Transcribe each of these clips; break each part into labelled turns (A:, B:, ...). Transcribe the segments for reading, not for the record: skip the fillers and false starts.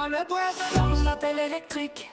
A: pas le boire dans la télé électrique.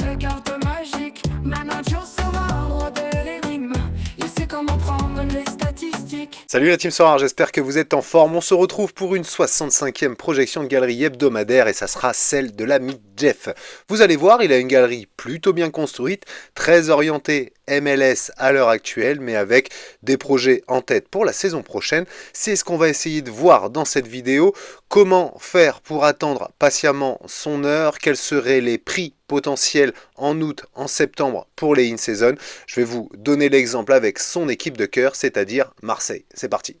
A: Le carte magique, manager sera un roi de l'énigme. Il sait comment prendre les statistiques.
B: Salut la team Sorar, j'espère que vous êtes en forme. On se retrouve pour une 65e projection de galerie hebdomadaire et ça sera celle de l'ami Jeff. Vous allez voir, il a une galerie plutôt bien construite, très orientée MLS à l'heure actuelle, mais avec des projets en tête pour la saison prochaine. C'est ce qu'on va essayer de voir dans cette vidéo. Comment faire pour attendre patiemment son heure? Quels seraient les prix potentiels en août, en septembre pour les in-season? Je vais vous donner l'exemple avec son équipe de cœur, c'est-à-dire Marseille. C'est parti.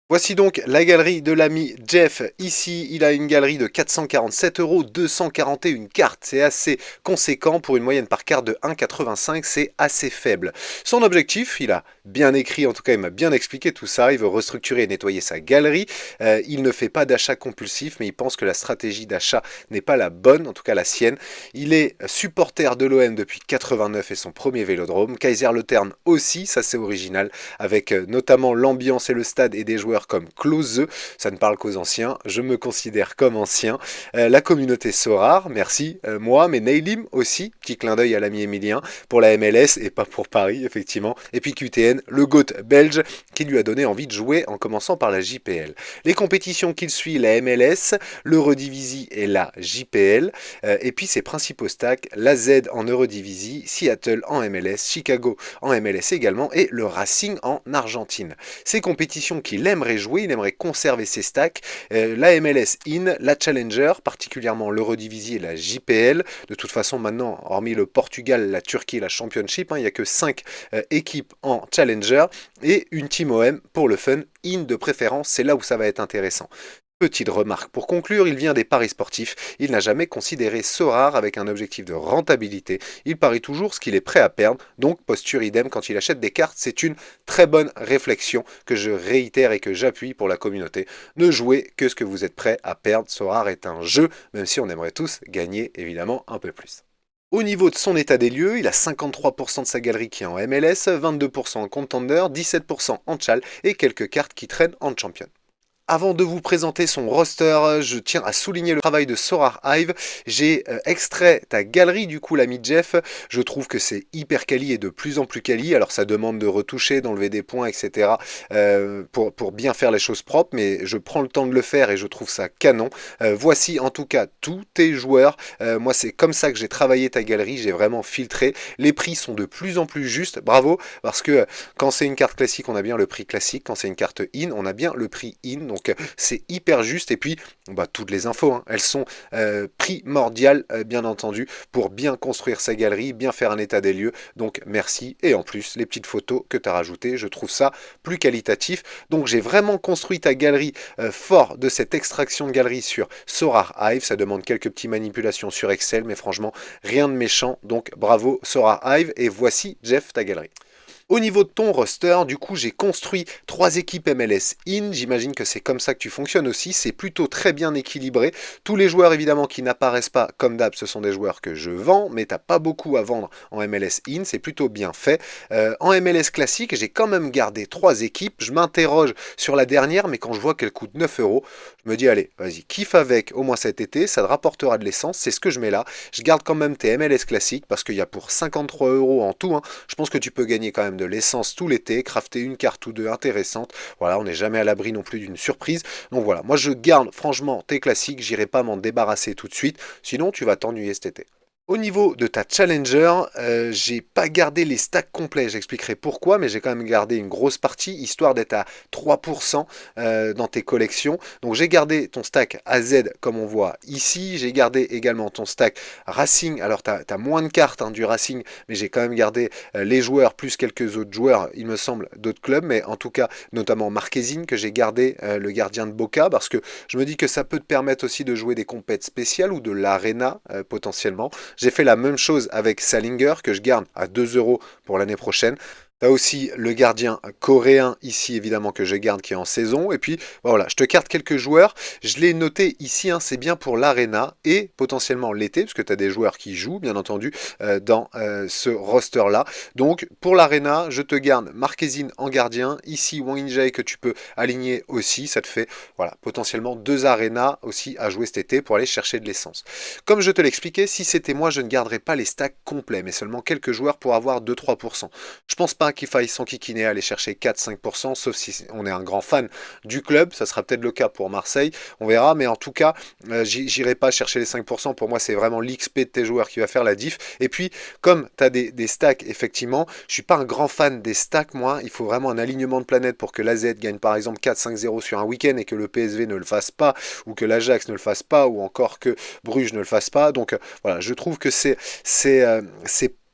B: Voici donc la galerie de l'ami Jeff. Ici, il a une galerie de 447 €, 241 cartes. C'est assez conséquent pour une moyenne par carte de 1,85. C'est assez faible. Son objectif, il a bien écrit, en tout cas, il m'a bien expliqué tout ça. Il veut restructurer et nettoyer sa galerie. Il ne fait pas d'achat compulsif, mais il pense que la stratégie d'achat n'est pas la bonne, en tout cas la sienne. Il est supporter de l'OM depuis 89 et son premier vélodrome. Kaiserslautern aussi, ça c'est original, avec notamment l'ambiance et le stade et des joueurs comme Klose, ça ne parle qu'aux anciens, je me considère comme ancien. La communauté Sorar, merci, moi, mais Neylim aussi, petit clin d'œil à l'ami Emilien, pour la MLS et pas pour Paris, effectivement. Et puis QTN, le GOAT belge, qui lui a donné envie de jouer en commençant par la JPL. Les compétitions qu'il suit, la MLS, l'Eurodivisie et la JPL, et puis ses principaux stacks, la Z en Eurodivisie, Seattle en MLS, Chicago en MLS également, et le Racing en Argentine. Ces compétitions qu'il aimerait jouer, il aimerait conserver ses stacks, la MLS In, la Challenger, particulièrement l'Eurodivisie et la JPL. De toute façon, maintenant, hormis le Portugal, la Turquie et la Championship, il n'y a que 5 équipes en Challenger et une Team OM pour le fun, In de préférence, c'est là où ça va être intéressant. Petite remarque pour conclure, il vient des paris sportifs, il n'a jamais considéré Sorar avec un objectif de rentabilité, il parie toujours ce qu'il est prêt à perdre, donc posture idem quand il achète des cartes, c'est une très bonne réflexion que je réitère et que j'appuie pour la communauté. Ne jouez que ce que vous êtes prêt à perdre, Sorar est un jeu, même si on aimerait tous gagner évidemment un peu plus. Au niveau de son état des lieux, il a 53% de sa galerie qui est en MLS, 22% en Contender, 17% en Chal et quelques cartes qui traînent en Champion. Avant de vous présenter son roster, je tiens à souligner le travail de Sorar Hive. J'ai extrait ta galerie du coup l'ami Jeff. Je trouve que c'est hyper quali et de plus en plus quali. Alors ça demande de retoucher, d'enlever des points, etc. Pour bien faire les choses propres. Mais je prends le temps de le faire et je trouve ça canon. Voici en tout cas tous tes joueurs. Moi c'est comme ça que j'ai travaillé ta galerie. J'ai vraiment filtré. Les prix sont de plus en plus justes. Bravo. Parce que quand c'est une carte classique, on a bien le prix classique. Quand c'est une carte in, on a bien le prix in. Donc c'est hyper juste et puis toutes les infos, elles sont primordiales bien entendu pour bien construire sa galerie, bien faire un état des lieux. Donc merci et en plus les petites photos que tu as rajoutées, je trouve ça plus qualitatif. Donc j'ai vraiment construit ta galerie fort de cette extraction de galerie sur Sorar Hive. Ça demande quelques petites manipulations sur Excel mais franchement rien de méchant. Donc bravo Sorar Hive et voici Jeff ta galerie. Au niveau de ton roster, du coup, j'ai construit 3 équipes MLS In. J'imagine que c'est comme ça que tu fonctionnes aussi. C'est plutôt très bien équilibré. Tous les joueurs, évidemment, qui n'apparaissent pas comme d'hab, ce sont des joueurs que je vends, mais t'as pas beaucoup à vendre en MLS In. C'est plutôt bien fait. En MLS classique, j'ai quand même gardé 3 équipes. Je m'interroge sur la dernière, mais quand je vois qu'elle coûte 9 €, je me dis, allez, vas-y, kiffe avec au moins cet été. Ça te rapportera de l'essence. C'est ce que je mets là. Je garde quand même tes MLS classiques parce qu'il y a pour 53 € en tout. Je pense que tu peux gagner quand même de l'essence tout l'été, crafter une carte ou deux intéressante. Voilà, on n'est jamais à l'abri non plus d'une surprise. Donc voilà, moi je garde franchement tes classiques, j'irai pas m'en débarrasser tout de suite, sinon tu vas t'ennuyer cet été. Au niveau de ta Challenger, j'ai pas gardé les stacks complets, j'expliquerai pourquoi, mais j'ai quand même gardé une grosse partie, histoire d'être à 3% dans tes collections. Donc j'ai gardé ton stack AZ comme on voit ici, j'ai gardé également ton stack Racing, alors tu as moins de cartes du Racing, mais j'ai quand même gardé les joueurs plus quelques autres joueurs, il me semble, d'autres clubs, mais en tout cas notamment Marquezine, que j'ai gardé le gardien de Boca, parce que je me dis que ça peut te permettre aussi de jouer des compètes spéciales ou de l'Arena potentiellement. J'ai fait la même chose avec Salinger que je garde à 2 € pour l'année prochaine. Tu as aussi le gardien coréen ici, évidemment, que je garde qui est en saison. Et puis, voilà, je te carte quelques joueurs. Je l'ai noté ici, hein, c'est bien pour l'Arena et potentiellement l'été, parce que tu as des joueurs qui jouent, bien entendu, dans ce roster-là. Donc, pour l'Arena, je te garde Marquezine en gardien. Ici, Wang In-jae que tu peux aligner aussi. Ça te fait, voilà, potentiellement 2 Arenas aussi à jouer cet été pour aller chercher de l'essence. Comme je te l'expliquais, si c'était moi, je ne garderais pas les stacks complets, mais seulement quelques joueurs pour avoir 2-3%. Je pense pas qu'il faille s'enquiquiner à aller chercher 4-5%, sauf si on est un grand fan du club. Ça sera peut-être le cas pour Marseille, on verra. Mais en tout cas, j'irai pas chercher les 5%. Pour moi, c'est vraiment l'XP de tes joueurs qui va faire la diff. Et puis, comme tu as des stacks, effectivement, je suis pas un grand fan des stacks, moi. Il faut vraiment un alignement de planète pour que l'AZ gagne par exemple 4-5-0 sur un week-end et que le PSV ne le fasse pas, ou que l'Ajax ne le fasse pas, ou encore que Bruges ne le fasse pas. Donc voilà, je trouve que c'est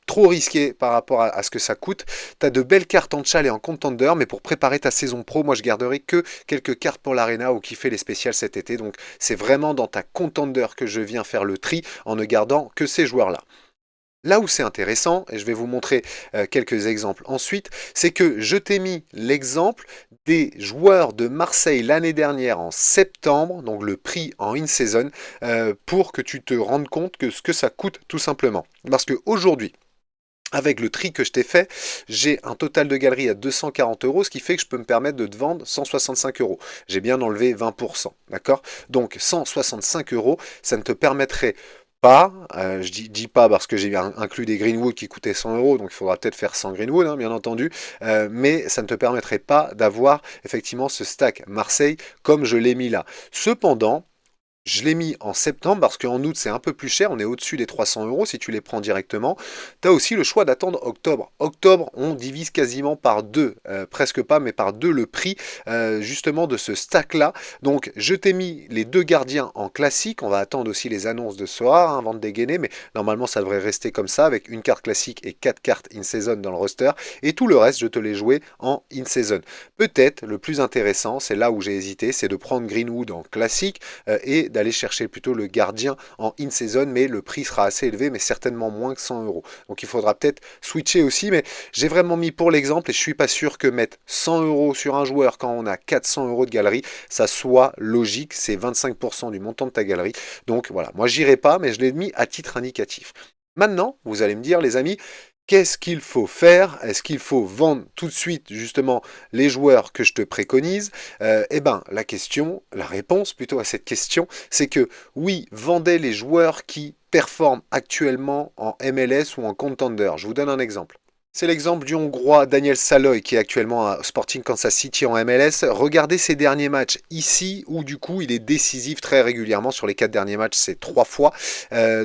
B: trop risqué par rapport à ce que ça coûte. Tu as de belles cartes en chal et en contender, mais pour préparer ta saison pro, moi je garderai que quelques cartes pour l'Arena ou qui fait les spéciales cet été. Donc c'est vraiment dans ta contender que je viens faire le tri en ne gardant que ces joueurs-là. Là où c'est intéressant, et je vais vous montrer quelques exemples ensuite, c'est que je t'ai mis l'exemple des joueurs de Marseille l'année dernière en septembre, donc le prix en in-season, pour que tu te rendes compte que ce que ça coûte tout simplement. Parce qu'aujourd'hui, avec le tri que je t'ai fait, j'ai un total de galerie à 240 euros, ce qui fait que je peux me permettre de te vendre 165 euros. J'ai bien enlevé 20%, d'accord? Donc 165 euros, ça ne te permettrait pas, je dis pas parce que j'ai inclus des Greenwood qui coûtaient 100 euros, donc il faudra peut-être faire 100 Greenwood, hein, bien entendu, mais ça ne te permettrait pas d'avoir effectivement ce stack Marseille comme je l'ai mis là. Cependant, je l'ai mis en septembre parce qu'en août c'est un peu plus cher, on est au-dessus des 300 euros si tu les prends directement. Tu as aussi le choix d'attendre octobre. Octobre, on divise quasiment par deux, presque pas, mais par deux le prix justement de ce stack-là. Donc je t'ai mis les deux gardiens en classique, on va attendre aussi les annonces de Sora avant de dégainer, mais normalement ça devrait rester comme ça avec une carte classique et 4 cartes in-season dans le roster. Et tout le reste, je te l'ai joué en in-season. Peut-être le plus intéressant, c'est là où j'ai hésité, c'est de prendre Greenwood en classique et d'aller chercher plutôt le gardien en in-season, mais le prix sera assez élevé, mais certainement moins que 100 euros. Donc il faudra peut-être switcher aussi, mais j'ai vraiment mis pour l'exemple et je suis pas sûr que mettre 100 euros sur un joueur quand on a 400 euros de galerie, ça soit logique, c'est 25% du montant de ta galerie. Donc voilà, moi j'irai pas, mais je l'ai mis à titre indicatif. Maintenant, vous allez me dire les amis, qu'est-ce qu'il faut faire? Est-ce qu'il faut vendre tout de suite justement les joueurs que je te préconise? Eh bien, la réponse plutôt à cette question, c'est que oui, vendez les joueurs qui performent actuellement en MLS ou en contender. Je vous donne un exemple. C'est l'exemple du Hongrois Daniel Saloy qui est actuellement à Sporting Kansas City en MLS. Regardez ses derniers matchs ici où du coup il est décisif très régulièrement. Sur les 4 derniers matchs, c'est 3 fois.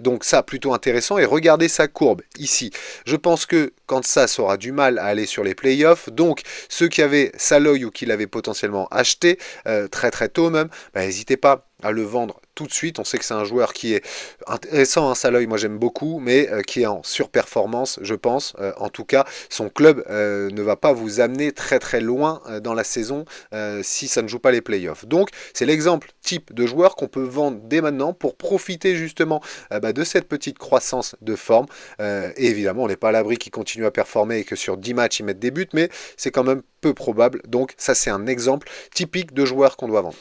B: Donc ça, plutôt intéressant. Et regardez sa courbe ici. Je pense que Kansas aura du mal à aller sur les playoffs. Donc ceux qui avaient Saloy ou qui l'avaient potentiellement acheté très très tôt même, n'hésitez pas à le vendre tout de suite. On sait que c'est un joueur qui est intéressant, hein, Saloy, moi j'aime beaucoup, mais qui est en surperformance, je pense. En tout cas, son club ne va pas vous amener très très loin dans la saison si ça ne joue pas les playoffs. Donc, c'est l'exemple type de joueur qu'on peut vendre dès maintenant pour profiter justement de cette petite croissance de forme. Et évidemment, on n'est pas à l'abri qu'il continue à performer et que sur 10 matchs, il mette des buts, mais c'est quand même peu probable. Donc, ça, c'est un exemple typique de joueur qu'on doit vendre.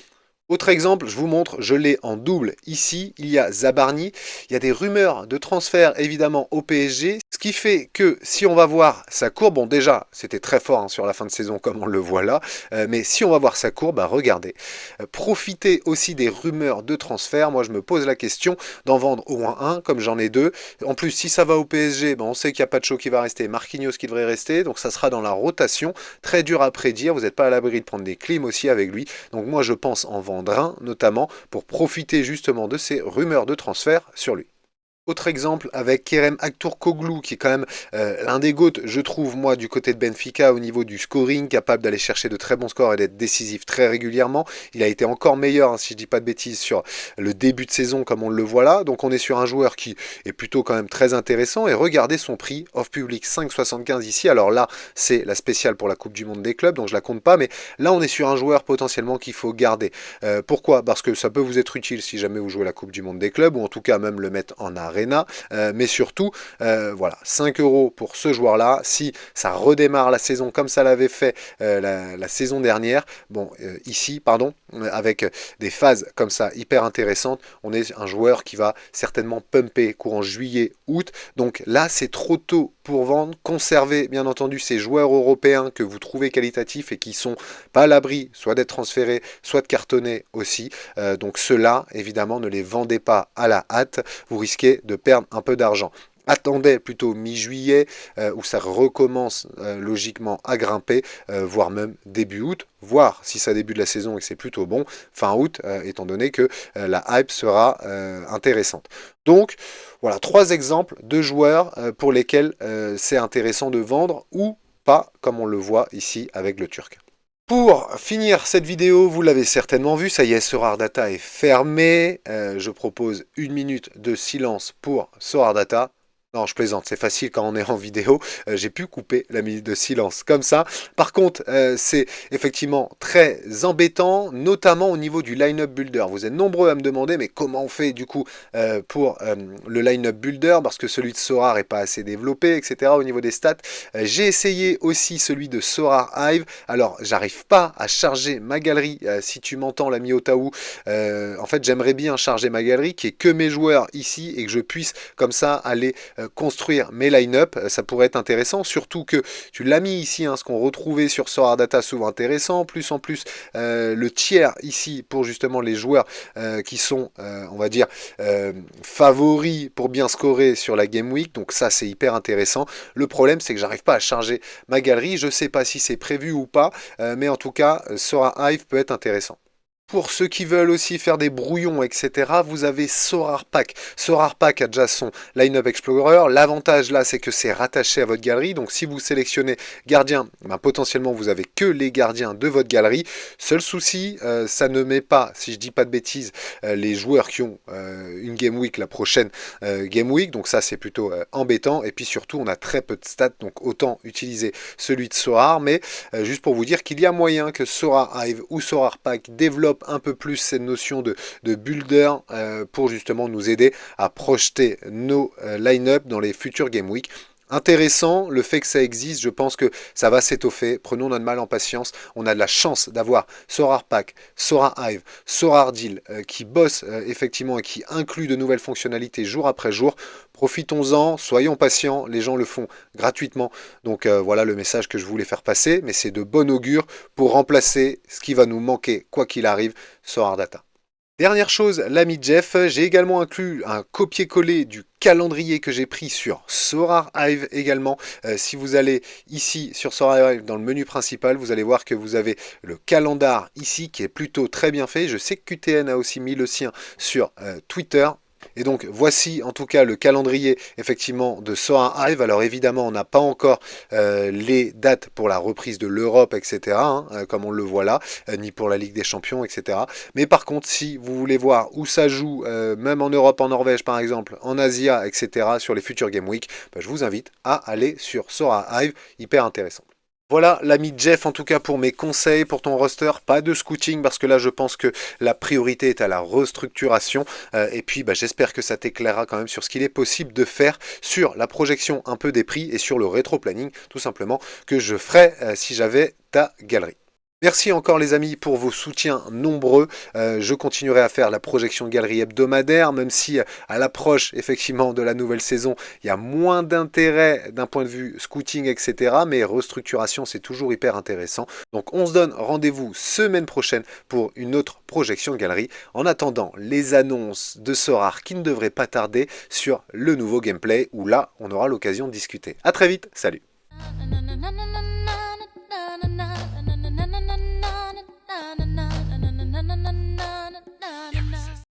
B: Autre exemple, je vous montre, je l'ai en double ici, il y a Zabarni, il y a des rumeurs de transfert évidemment au PSG, ce qui fait que si on va voir sa courbe, bon déjà c'était très fort hein, sur la fin de saison comme on le voit là, mais si on va voir sa courbe, regardez, profitez aussi des rumeurs de transfert, moi je me pose la question d'en vendre au moins un comme j'en ai deux, en plus si ça va au PSG, on sait qu'il n'y a pas de show qui va rester, Marquinhos qui devrait rester, donc ça sera dans la rotation, très dur à prédire, vous n'êtes pas à l'abri de prendre des clims aussi avec lui, donc moi je pense en vendre notamment pour profiter justement de ces rumeurs de transfert sur lui. Autre exemple avec Kerem Aktürkoğlu qui est quand même l'un des GOAT, je trouve moi du côté de Benfica au niveau du scoring, capable d'aller chercher de très bons scores et d'être décisif très régulièrement. Il a été encore meilleur, hein, si je dis pas de bêtises, sur le début de saison comme on le voit là. Donc on est sur un joueur qui est plutôt quand même très intéressant et regardez son prix, off public 5,75 ici. Alors là c'est la spéciale pour la Coupe du Monde des clubs, donc je la compte pas, mais là on est sur un joueur potentiellement qu'il faut garder. Pourquoi? Parce que ça peut vous être utile si jamais vous jouez la Coupe du Monde des clubs ou en tout cas même le mettre en arrêt. Arena, mais surtout, voilà, 5 € pour ce joueur-là. Si ça redémarre la saison comme ça l'avait fait la saison dernière, bon, ici, pardon, avec des phases comme ça hyper intéressantes, on est un joueur qui va certainement pumper courant juillet, août. Donc là, c'est trop tôt pour vendre. Conservez bien entendu ces joueurs européens que vous trouvez qualitatifs et qui sont pas à l'abri soit d'être transférés, soit de cartonner aussi. Donc ceux-là, évidemment, ne les vendez pas à la hâte. Vous risquez de perdre un peu d'argent. Attendez plutôt mi-juillet où ça recommence logiquement à grimper, voire même début août, voire si ça débute la saison et que c'est plutôt bon, fin août, étant donné que la hype sera intéressante. Donc voilà, 3 exemples de joueurs pour lesquels c'est intéressant de vendre ou pas, comme on le voit ici avec le Turc. Pour finir cette vidéo, vous l'avez certainement vu, ça y est, Sorare Data est fermé. Je propose 1 minute de silence pour Sorare Data. Non, je plaisante, c'est facile quand on est en vidéo. J'ai pu couper la minute de silence comme ça. Par contre, c'est effectivement très embêtant, notamment au niveau du line-up builder. Vous êtes nombreux à me demander, mais comment on fait du coup pour le line-up builder, parce que celui de Sorare n'est pas assez développé, etc. au niveau des stats. J'ai essayé aussi celui de Sorare Hive. Alors, j'arrive pas à charger ma galerie. Si tu m'entends, l'ami Otaou, en fait, j'aimerais bien charger ma galerie qui est que mes joueurs ici et que je puisse comme ça aller construire mes line-up, ça pourrait être intéressant, surtout que tu l'as mis ici, hein, ce qu'on retrouvait sur Sorare Data, souvent intéressant, plus en plus le tiers ici pour justement les joueurs qui sont, on va dire, favoris pour bien scorer sur la Game Week, donc ça c'est hyper intéressant. Le problème c'est que j'arrive pas à charger ma galerie, je sais pas si c'est prévu ou pas, mais en tout cas, Sorare Hive peut être intéressant. Pour ceux qui veulent aussi faire des brouillons, etc., vous avez Sorare Pack. Sorare Pack a déjà son Line-Up Explorer. L'avantage là, c'est que c'est rattaché à votre galerie. Donc si vous sélectionnez gardien, ben, potentiellement vous avez que les gardiens de votre galerie. Seul souci, ça ne met pas, si je dis pas de bêtises, les joueurs qui ont une Game Week, la prochaine Game Week. Donc ça, c'est plutôt embêtant. Et puis surtout, on a très peu de stats. Donc autant utiliser celui de Sorare. Mais juste pour vous dire qu'il y a moyen que Sorare Hive ou Sorare Pack développe un peu plus cette notion de builder pour justement nous aider à projeter nos line-up dans les futures Game Week. Intéressant, le fait que ça existe, je pense que ça va s'étoffer. Prenons notre mal en patience. On a de la chance d'avoir Sorare Pack, Sorare Hive, Sorare Deal qui bossent effectivement et qui incluent de nouvelles fonctionnalités jour après jour. Profitons-en, soyons patients, les gens le font gratuitement. Donc voilà le message que je voulais faire passer, mais c'est de bon augure pour remplacer ce qui va nous manquer, quoi qu'il arrive, Sorare Data. Dernière chose, l'ami Jeff, j'ai également inclus un copier-coller du calendrier que j'ai pris sur Sorare Hive également. Si vous allez ici sur Sorare Hive dans le menu principal, vous allez voir que vous avez le calendar ici qui est plutôt très bien fait. Je sais que QTN a aussi mis le sien sur Twitter. Et donc voici en tout cas le calendrier effectivement de Sorare Hive. Alors évidemment on n'a pas encore les dates pour la reprise de l'Europe, etc. Comme on le voit là, ni pour la Ligue des Champions, etc. Mais par contre si vous voulez voir où ça joue, même en Europe, en Norvège par exemple, en Asie, etc. sur les futures Game Week, je vous invite à aller sur Sorare Hive, hyper intéressant. Voilà l'ami Jeff en tout cas pour mes conseils pour ton roster, pas de scouting parce que là je pense que la priorité est à la restructuration et puis j'espère que ça t'éclairera quand même sur ce qu'il est possible de faire sur la projection un peu des prix et sur le rétro-planning tout simplement que je ferais si j'avais ta galerie. Merci encore les amis pour vos soutiens nombreux. Je continuerai à faire la projection de galerie hebdomadaire, même si à l'approche effectivement de la nouvelle saison, il y a moins d'intérêt d'un point de vue scouting, etc. Mais restructuration, c'est toujours hyper intéressant. Donc on se donne rendez-vous semaine prochaine pour une autre projection de galerie. En attendant, les annonces de Sorare qui ne devraient pas tarder sur le nouveau gameplay où là, on aura l'occasion de discuter. À très vite, salut!